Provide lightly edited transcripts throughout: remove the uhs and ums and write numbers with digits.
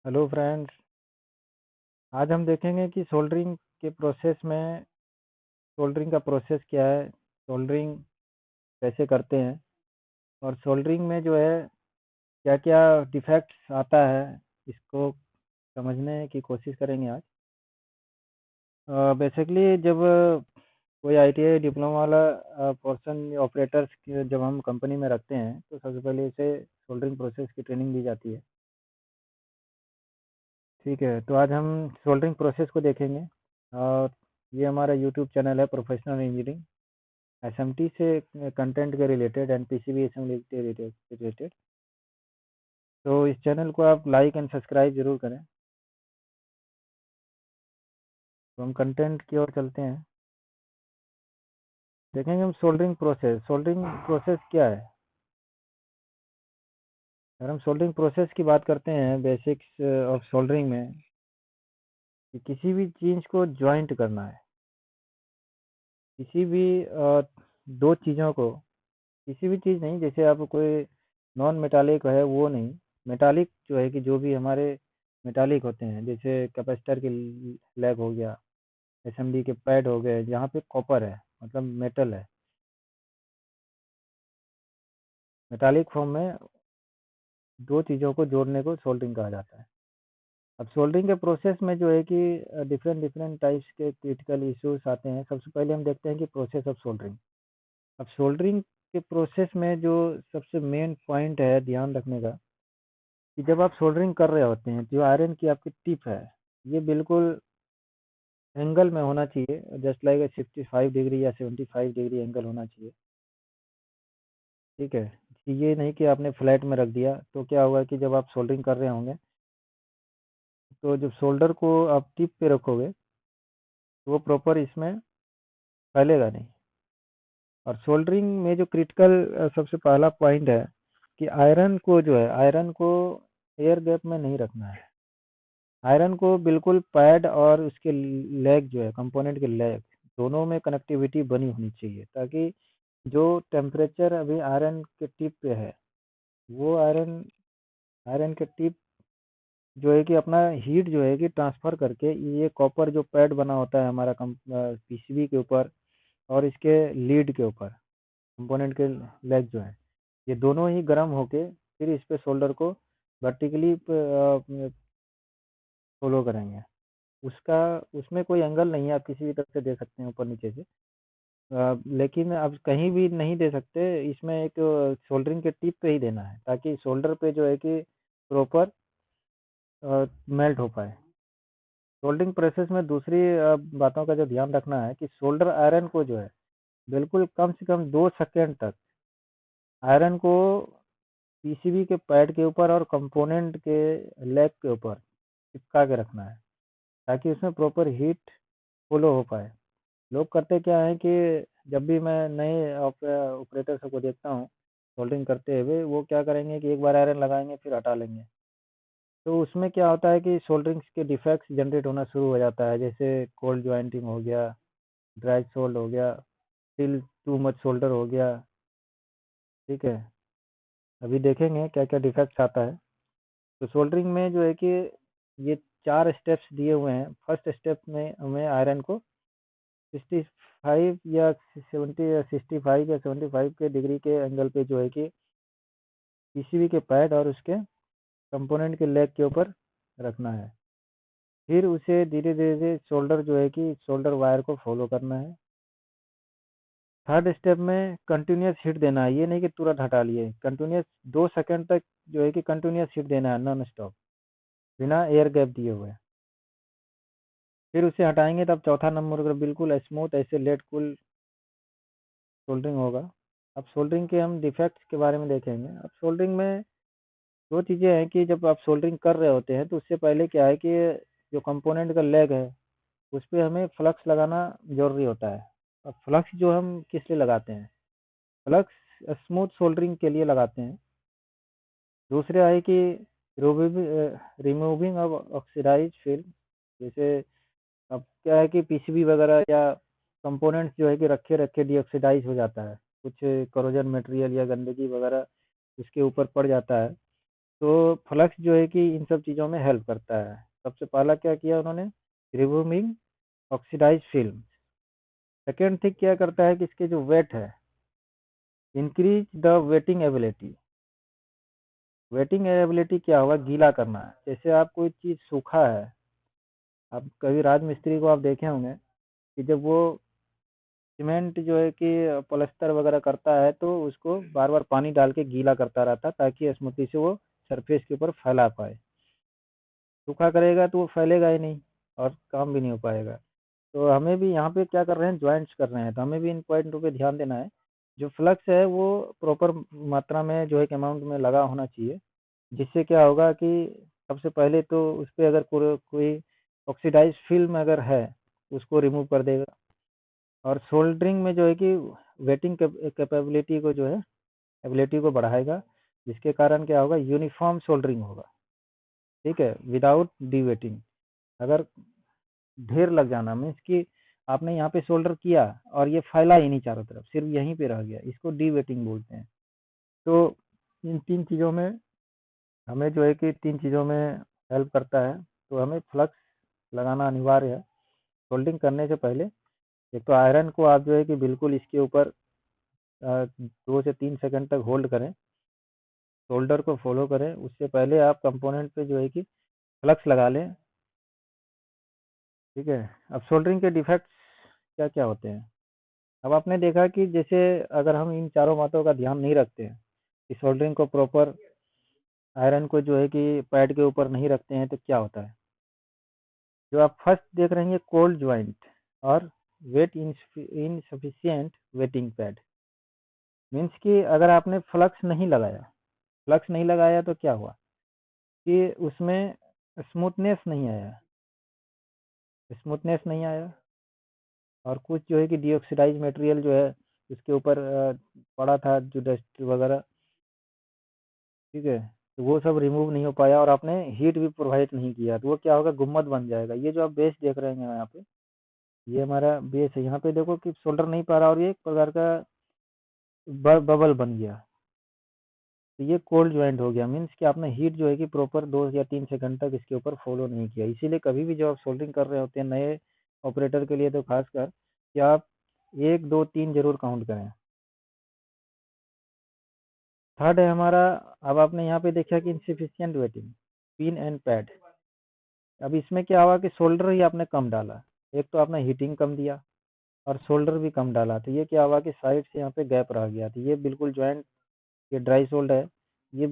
Hello friends. आज हम देखेंगे कि सोल्डरिंग के प्रोसेस में सोल्डरिंग का प्रोसेस क्या है, सोल्डरिंग कैसे करते हैं और सोल्डरिंग में जो है क्या क्या डिफेक्ट्स आता है, इसको समझने की कोशिश करेंगे आज। बेसिकली जब कोई आईटीआई डिप्लोमा वाला पर्सन ऑपरेटर्स जब हम कंपनी में रखते हैं तो सबसे पहले इसे सोल्डरिंग प्रोसेस की ट्रेनिंग दी जाती है। ठीक है, तो आज हम सोल्डरिंग प्रोसेस को देखेंगे। और ये हमारा यूट्यूब चैनल है प्रोफेशनल इंजीनियरिंग एसएमटी से कंटेंट के रिलेटेड एंड पीसीबी असेंबली के रिलेटेड। तो इस चैनल को आप लाइक एंड सब्सक्राइब जरूर करें। तो हम कंटेंट की ओर चलते हैं। देखेंगे हम सोल्डरिंग प्रोसेस क्या है। अगर हम सोल्डरिंग प्रोसेस की बात करते हैं, बेसिक्स ऑफ सोल्डरिंग में कि किसी भी चीज़ को ज्वाइंट करना है, किसी भी दो चीज़ों को, किसी भी चीज़ नहीं, जैसे आप कोई नॉन मेटालिक है वो नहीं, मेटालिक जो है कि जो भी हमारे मेटालिक होते हैं, जैसे कैपेसिटर के लेग हो गया, एसएमडी के पैड हो गए, जहाँ पे कॉपर है मतलब मेटल है, मेटालिक फॉर्म में दो चीज़ों को जोड़ने को सोल्डरिंग कहा जाता है। अब सोल्डरिंग के प्रोसेस में जो है कि डिफरेंट डिफरेंट टाइप्स के क्रिटिकल इश्यूज आते हैं। सबसे पहले हम देखते हैं कि प्रोसेस ऑफ सोल्डरिंग। अब सोल्डरिंग के प्रोसेस में जो सबसे मेन पॉइंट है ध्यान रखने का, कि जब आप सोल्डरिंग कर रहे होते हैं, जो आयरन की आपकी टिप है, ये बिल्कुल एंगल में होना चाहिए, जस्ट लाइक 65 डिग्री या 75 डिग्री एंगल होना चाहिए। ठीक है, कि ये नहीं कि आपने फ्लैट में रख दिया, तो क्या होगा कि जब आप सोल्डरिंग कर रहे होंगे तो जब सोल्डर को आप टिप पे रखोगे तो वो प्रॉपर इसमें फैलेगा नहीं। और सोल्डरिंग में जो क्रिटिकल सबसे पहला पॉइंट है कि आयरन को जो है, आयरन को एयर गैप में नहीं रखना है। आयरन को बिल्कुल पैड और उसके लेग जो है, कंपोनेंट के लेग, दोनों में कनेक्टिविटी बनी होनी चाहिए, ताकि जो टेम्परेचर अभी आयरन के टिप पे है, वो आयरन आयरन के टिप जो है कि अपना हीट जो है कि ट्रांसफ़र करके ये कॉपर जो पैड बना होता है हमारा पीसीबी के ऊपर और इसके लीड के ऊपर, कंपोनेंट के लेग जो है, ये दोनों ही गर्म होके फिर इस पे सोल्डर को वर्टिकली फॉलो करेंगे। उसका उसमें कोई एंगल नहीं है, आप किसी भी तरह से दे सकते हैं ऊपर नीचे से। लेकिन अब कहीं भी नहीं दे सकते, इसमें एक सोल्डरिंग के टिप पे ही देना है, ताकि सोल्डर पे जो है कि प्रॉपर मेल्ट हो पाए। सोल्डरिंग प्रोसेस में दूसरी बातों का जो ध्यान रखना है कि सोल्डर आयरन को जो है बिल्कुल कम से कम 2 सेकेंड तक आयरन को पीसीबी के पैड के ऊपर और कंपोनेंट के लेग के ऊपर चिपका के रखना है, ताकि उसमें प्रॉपर हीट फॉलो हो पाए। लोग करते क्या है कि जब भी मैं नए ऑपरेटर को देखता हूँ सोल्डरिंग करते हुए, वो क्या करेंगे कि एक बार आयरन लगाएंगे फिर हटा लेंगे। तो उसमें क्या होता है कि सोल्डरिंग के डिफेक्ट्स जनरेट होना शुरू हो जाता है, जैसे कोल्ड ज्वाइंटिंग हो गया, ड्राई सोल्ड हो गया, स्टिल टू मच सोल्डर हो गया। ठीक है, अभी देखेंगे क्या क्या डिफेक्ट्स आता है। तो सोल्डरिंग में जो है कि ये 4 स्टेप्स दिए हुए हैं। फर्स्ट स्टेप में हमें आयरन को 65 या 70 या 65 या 75 के डिग्री के एंगल पे जो है कि पीसीबी के पैड और उसके कंपोनेंट के लेग के ऊपर रखना है। फिर उसे धीरे धीरे शोल्डर जो है कि शोल्डर वायर को फॉलो करना है। थर्ड स्टेप में कंटिन्यूस हीट देना है, ये नहीं कि तुरंत हटा लिए, कंटिन्यूस 2 सेकंड तक जो है कि कंटिन्यूस हीट देना है, नॉन स्टॉप, बिना एयर गैप दिए हुए। फिर उसे हटाएंगे तब चौथा नंबर पर बिल्कुल स्मूथ ऐसे लेट कूल सोल्डरिंग होगा। अब सोल्डरिंग के हम डिफेक्ट्स के बारे में देखेंगे। अब सोल्डरिंग में दो चीज़ें हैं कि जब आप सोल्डरिंग कर रहे होते हैं तो उससे पहले क्या है कि जो कंपोनेंट का लेग है उस पे हमें फ्लक्स लगाना ज़रूरी होता है। अब फ्लक्स जो हम किस लिए लगाते हैं, फ्लक्स स्मूथ सोल्डरिंग के लिए लगाते हैं। दूसरा है कि रिमूविंग ऑफ ऑक्सीडाइज फिल्म, जैसे अब क्या है कि पीसीबी वगैरह या कंपोनेंट्स जो है कि रखे रखे डीऑक्सीडाइज हो जाता है, कुछ करोजन मटेरियल या गंदगी वगैरह उसके ऊपर पड़ जाता है, तो फ्लक्स जो है कि इन सब चीज़ों में हेल्प करता है। सबसे पहला क्या किया उन्होंने, removing oxidised film. Second thing क्या करता है कि इसके जो वेट है, increase the wetting ability. Wetting ability क्या होगा, गीला करना है। जैसे आप कोई चीज़ सूखा है, आप कभी राजमिस्त्री को आप देखे होंगे कि जब वो सीमेंट जो है कि पलस्तर वगैरह करता है तो उसको बार बार पानी डाल के गीला करता रहता ताकि स्मूथी से वो सरफेस के ऊपर फैला पाए। सूखा करेगा तो वो फैलेगा ही नहीं और काम भी नहीं हो पाएगा। तो हमें भी यहाँ पे क्या कर रहे हैं, ज्वाइंट्स कर रहे हैं, तो हमें भी इन पॉइंटों पे ध्यान देना है। जो फ्लक्स है वो प्रॉपर मात्रा में जो है कि अमाउंट में लगा होना चाहिए, जिससे क्या होगा कि सबसे पहले तो उस पर अगर कोई ऑक्सीडाइज फिल्म अगर है उसको रिमूव कर देगा, और सोल्डरिंग में जो है कि वेटिंग कैपेबिलिटी को जो है एबिलिटी को बढ़ाएगा, जिसके कारण क्या होगा, यूनिफॉर्म सोल्डरिंग होगा। ठीक है, विदाउट डीवेटिंग। अगर ढेर लग जाना मीन्स कि आपने यहाँ पे सोल्डर किया और ये फैला ही नहीं चारों तरफ, सिर्फ यहीं पे रह गया, इसको डीवेटिंग बोलते हैं। तो इन तीन चीज़ों में हमें जो है कि तीन चीज़ों में हेल्प करता है। तो हमें फ्लक्स लगाना अनिवार्य है सोल्डिंग करने से पहले। एक तो आयरन को आप जो है कि बिल्कुल इसके ऊपर 2 से 3 सेकंड तक होल्ड करें, शोल्डर को फॉलो करें, उससे पहले आप कंपोनेंट पे जो है कि फ्लक्स लगा लें। ठीक है, अब सोल्डरिंग के डिफेक्ट्स क्या क्या होते हैं। अब आपने देखा कि जैसे अगर हम इन चारों बातों का ध्यान नहीं रखते हैं कि सोल्डरिंग को प्रॉपर, आयरन को जो है कि पैड के ऊपर नहीं रखते हैं, तो क्या होता है। जो आप फर्स्ट देख रहे हैं कोल्ड ज्वाइंट और wet insufficient wetting pad. Means कि अगर आपने फ्लक्स नहीं लगाया तो क्या हुआ कि उसमें स्मूथनेस नहीं आया, और कुछ जो है कि डीऑक्सीडाइज मटेरियल जो है उसके ऊपर पड़ा था, जो डस्ट वगैरह। ठीक है, तो वो सब रिमूव नहीं हो पाया और आपने हीट भी प्रोवाइड नहीं किया, तो वो क्या होगा, गुम्मद बन जाएगा। ये जो आप बेस देख रहे हैं यहाँ पे, ये हमारा बेस है। यहाँ पे देखो कि सोल्डर नहीं पा रहा और ये एक प्रकार का बबल बन गया, तो ये कोल्ड ज्वाइंट हो गया। मीन्स कि आपने हीट जो है कि प्रॉपर 2 या 3 सेकंड तक इसके ऊपर फॉलो नहीं किया। इसीलिए कभी भी जब आप सोल्डरिंग कर रहे होते हैं नए ऑपरेटर के लिए, तो खासकर कि आप 1 2 3 जरूर काउंट करें। थर्ड है हमारा, अब आपने यहाँ पे देखा कि इनसिफिशियंट वेटिंग पिन एंड पैड। अब इसमें क्या हुआ कि शोल्डर ही आपने कम डाला, एक तो आपने हीटिंग कम दिया और शोल्डर भी कम डाला, तो ये क्या हुआ कि साइड से यहाँ पे गैप रह गया, तो ये बिल्कुल ज्वाइंट, ये ड्राई सोल्ड है। ये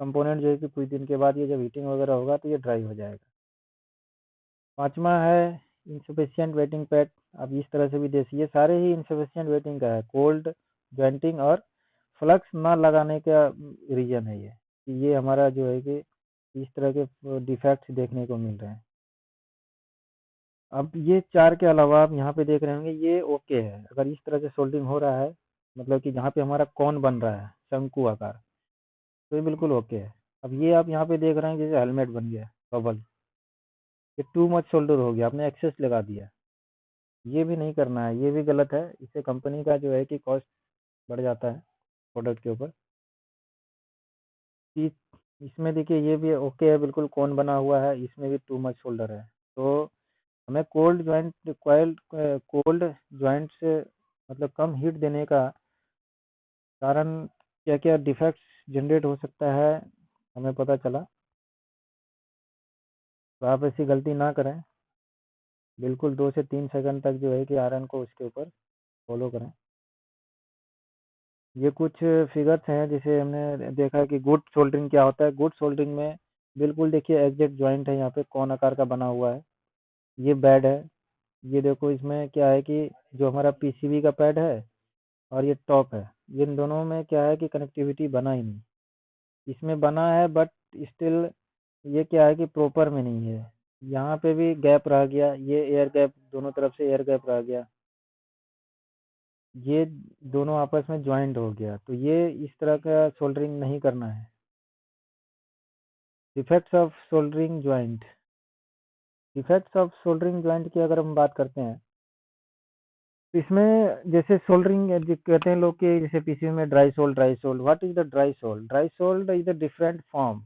कंपोनेंट जो है कि कुछ दिन के बाद ये जब हीटिंग वगैरह होगा तो ये ड्राई हो जाएगा। पांचवा है इंसफिशियंट वेटिंग पैड। अब इस तरह से भी देखिए, ये सारे ही इंसफिशियंट वेटिंग का है, कोल्ड ज्वाइंटिंग और फ्लक्स ना लगाने का रीजन है ये, कि ये हमारा जो है कि इस तरह के डिफेक्ट्स देखने को मिल रहे हैं। अब ये चार के अलावा आप यहाँ पे देख रहे होंगे, ये ओके है। अगर इस तरह से सोल्डिंग हो रहा है, मतलब कि जहाँ पे हमारा कौन बन रहा है शंकु आकार, तो ये बिल्कुल ओके है। अब ये आप यहाँ पे देख रहे हैं जैसे हेलमेट बन गया बबल, ये टू मच शोल्डर हो गया, आपने एक्सेस लगा दिया। ये भी नहीं करना है, ये भी गलत है। इससे कंपनी का जो है कि कॉस्ट बढ़ जाता है प्रोडक्ट के ऊपर। कि इसमें देखिए ये भी ओके है, बिल्कुल कौन बना हुआ है, इसमें भी टू मच शोल्डर है। तो हमें कोल्ड ज्वाइंट से मतलब कम हीट देने का कारण क्या क्या डिफेक्ट्स जनरेट हो सकता है हमें पता चला। तो आप ऐसी गलती ना करें, बिल्कुल 2 से 3 सेकंड तक जो है कि आयरन को उसके ऊपर फॉलो करें। ये कुछ फिगर्स हैं जिसे हमने देखा कि गुड सोल्डरिंग क्या होता है। गुड सोल्डरिंग में बिल्कुल देखिए एग्जैक्ट जॉइंट है, यहाँ पे कौन आकार का बना हुआ है। ये बैड है। ये देखो इसमें क्या है कि जो हमारा पीसीबी का पैड है और ये टॉप है, इन दोनों में क्या है कि कनेक्टिविटी बना ही नहीं। इसमें बना है बट स्टिल ये क्या है कि प्रॉपर में नहीं है। यहाँ पे भी गैप रह गया, ये एयर गैप, दोनों तरफ से एयर गैप रह गया, ये दोनों आपस में ज्वाइंट हो गया। तो ये इस तरह का सोल्डरिंग नहीं करना है। Effects of soldering joint. Effects of soldering joint की अगर हम बात करते हैं, तो इसमें जैसे सोल्डरिंग कहते हैं लोग कि जैसे पीसीबी में dry sold, what is the dry sold is the different form